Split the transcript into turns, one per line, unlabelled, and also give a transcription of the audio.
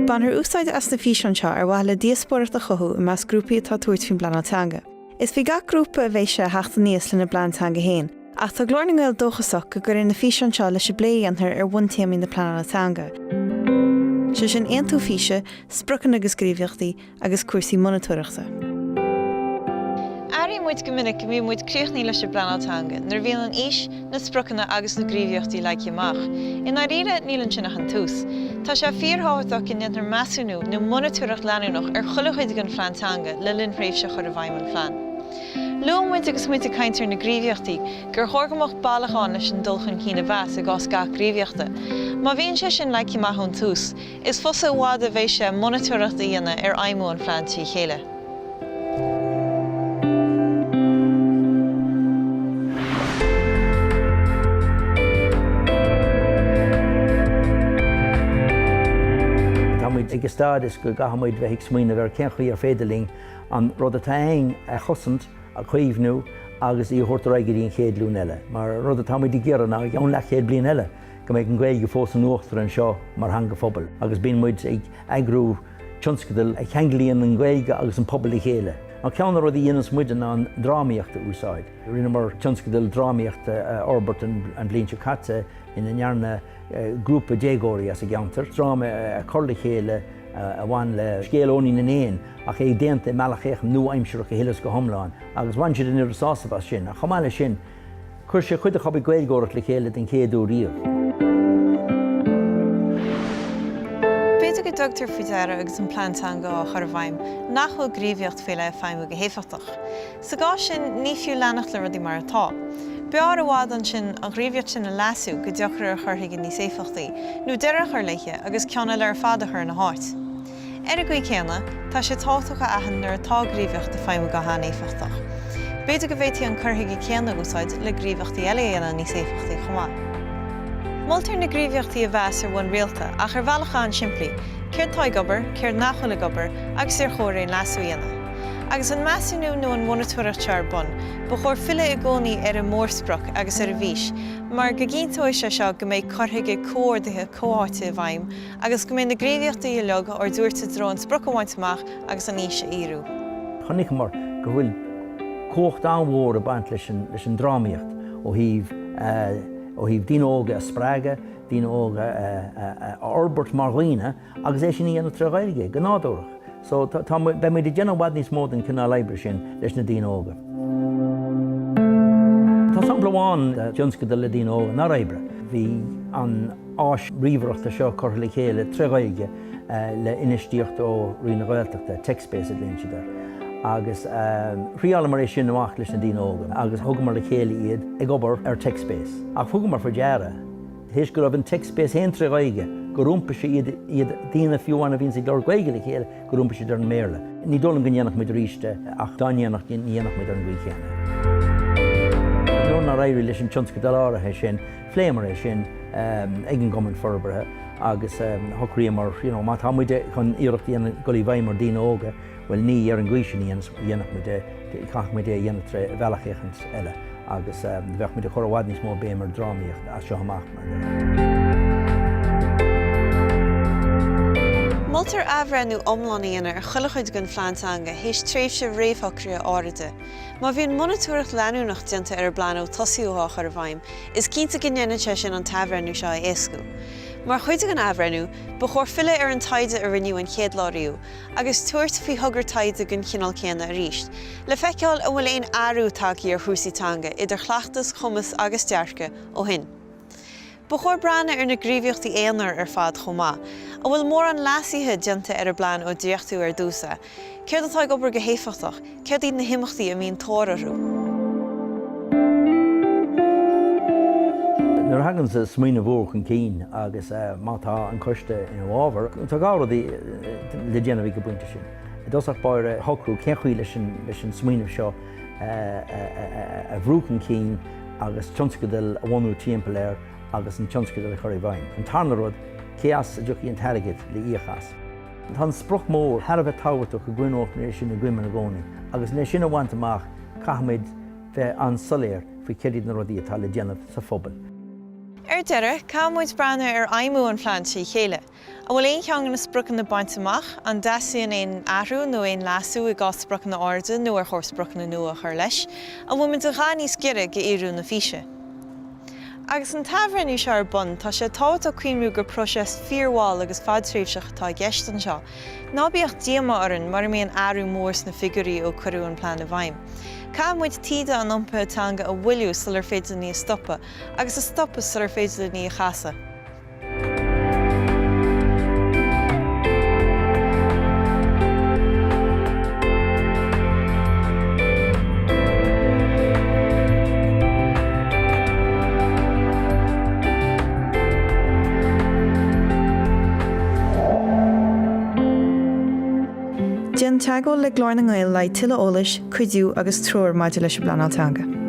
Ban haar úsáid as na físeanseo ar bhaile díospóireachta chothú i meas grúpaí atá tuairt fin Blanatanga. Is bhí gach grúpa a bheith sé heachta níos lena Blanatanga héin, ach tá glórna gael dóchasach go gur in na físeanseo leis bléanthar ar bhain téamí na Blanatanga. Se sin aonú físe, sprochan agus gríomhiochtaí agus cuasaí monitúireachta.
Airí muid go minic go bhí muid críochnaí leis Blanatanga, nar bhíonn an ís na sprochanna agus na gríomhiochtaí leag amach. In áiríre nílann sin an tús. Tá sé fíorthabhartach in intar measúnú nó monitúireacht leanúnach ar chulachuid an Blanatanga le linn phréimhse chur a bhaim an phlan. Luam muid agus muid a caintear na gríomhiochtaí gur thorgamach bailachán leis an dulchan cína bheas a gás gach gríomhiochta. Má bhíonn sé sin leag amach an tús, is fusa bhád a bheith sé monitúireacht a dhéanamh ar aimú an phlan tí chéile.
Ag stádas go gahamid bheith smaoine bhar ceanchaí ar féidirling an rud atá haing a chosant a chuomhnú agus í thuirtar aigeíon chéad lún eile. Mar rud atá muid ggéaranna an le chéad blion eile, go méid an gcuige fós an nuachtar an seo mar hanga phobal. Agus bíon muid ag agrú tionscadal ag cheanglíonn an gcuige agus an pobal i chéile. An ceanna rud í dhéanamh muid an drámaíochta úsáid. Rinne mar tionscadal drámaíochta orbert an blionse caite in an nearna grúpa dégóirí as a geantar. Dráma a chorla chéile a bhain le scéalóní na néin ach é déanta meachchéach nó aimseach a hélas go thomláin. Agus bhain siad in ar sásamh sin, a chamáile sin chuir sé chuid a chabbí gailgóireacht le chéile den chéadú riamh.
Beidir go dogtar faoideara agus an Blanatanga á chur a bhaim, nachfuil gríomhiocht féile feimú go héifiachtach. Sa gá sin ní fiú leannacht le rudaí mar atá. Beár a bhád an sin a gríomhiocht sin a leasú go deochar a churthaigh níos éifeachtaí, nó deireadh ar leiche agus ceanna le ar fada chur na háit. Ar a go chéanna, tá sé tátacha ahan nar atá gríomhiocht a feimú go hána éifeachtach. Beidir go bhfuiltí an churthaigh céanna úsáid le gríomhiochtaí eile dhéanana níos éifeachtaí chomá. Moltar na gríomhiochtaí a bheas ar bhain rialta ach ar bhealachán simplí, céir táid gobar, céir nachhuila gobar agus ar chóirín leasú dhéanana. Agus an measúnú nó an monitúireacht tear bun, ba chóir fila i gcónaí ar an mórsprach agus ar a bhís, mar go gcíntóid sé seo go méid corthaige cóirdaithe cóáite a bhaim, agus go méid na gríomhiochtaí i leog ar dúirta drón sprach amhaint amach agus an íse íru.
Chonig mar go bhfuil cócht anmhór a baint leis an drámaíocht ó híh dín óga a spráige, dín óga a orbert marghine, agus é sin íana tragéige, go nádúrach. So be muid déanamh bhad níos mód an cinál leibre sin leis na dín óga. Tá sampla bháin tionscadal le dín óga na leibre. Bhí an áis ríomhaireachta seo chur le chéile tragéige le inistíocht ó riona Ghaeltachta, TechSpace a léon siad. Agus riála mar é sin amach leis na dín óga, agus thugad mar le chéile iad ag obair ar TechSpace. Ach thugad mar for deara, thís go raibh an TechSpace héin tragéige, go rúmpa sé iad dína fiúháinna bhíonn sig leir gaige le chéile go rúmpa sé ar an méle. Ní dólam go dhéanamh muid ríiste ach dáineannach dhéanamh muid an bhuichéanna. Nó na raibhí leis an tionscadal áirithe sin, fléimar é sin ag an gcumann forbarthe agus thochraí mar má tá muide chun iirecht dhéanana go í bhaim mar dína óga, bhfuil ní ar an gcuisi dhéanamh muide chach muide dhéanamh bhealachéchant eile agus bheith muide chur bhhaid níos mó bé mar drámaíocht a seo amach mar.
Moltar abhrenú omlánaíana ar chulachuid gon Blanatanga hééis tréimhse réamhthocraí áiride. Má bhíonn monitúireacht leanúnach dianta ar bpleanó tosaíúthach ar bhaim, is cinnta go ndeanann sé sin an tabhrenú seo a éascú. Mar chuide an abhrenú, ba chóir fila ar an taide a riniú an chéad láiriú, agus tuairt faoi thugar taide gon cinál céanna a ríist. Le feiceáil a bhfuil éon airú tacaí ar Thúsaitanga idir chleachtas, chumas agus dearca ó hin. Ba chóir breanna ar na gríomhiochtaí éonar ar fad chomá, a bhfuil mór an leasíthe dianta ar a bplean ó dtíochtú ar dúsa. Céir atá gobar go héifiachtach, céir iad na himachtaí a míon tóirarú.
Nuair hagann sa smaoine bhór an cín agus mátá an coiste in bhábhar, tá gáradí le déanamh go buinte sin. Dosach báir thocrú ceanchaí leis an smaoineh seo a bhrúch an cín agus tionscadal a bhhainú timpeall air agus an tionscadal a chur i bhaim. An tarna rud céas a dúchaí an teirigid le íochas. Tá spruch mór thar bheith táhairteach go gcuinócht éis sin na gcuimeann na gcónaí, agus né sin a bhaint amach caithmid bheith an soléir faoi ceirid na rudaí atá le déanamh sa phobal.
Deire, cámid brana aimú an phláintí chéile. A bhfuil éon cheangan na sprucan na baint amach, an dasaíonn éon ahrú nó éon lasú i gás sprucan na arda nó ar chóir sprucan na nua chur leis, a bhfuil muid a gá níos gire go iarú na físe. Agus an tabhrann is ar bun, tá sé táhat a cuiinrú gur proses fíorháil agus fadtríomhseach tá gceist an seo. Ná bíocht díama orann mar mé an ahrú mórs na figurí ó chuirú an plán a bhaim. Cá muid tíide an iompar atanga a bhuiiliú sal ar féidir ní stoppa, agus a stoppa sal ar féidir ní chaasa.
Déan teagháil le glár na ngáil le tuile eolais, cuidiú agus trúr maidir leis an Blanáltanga.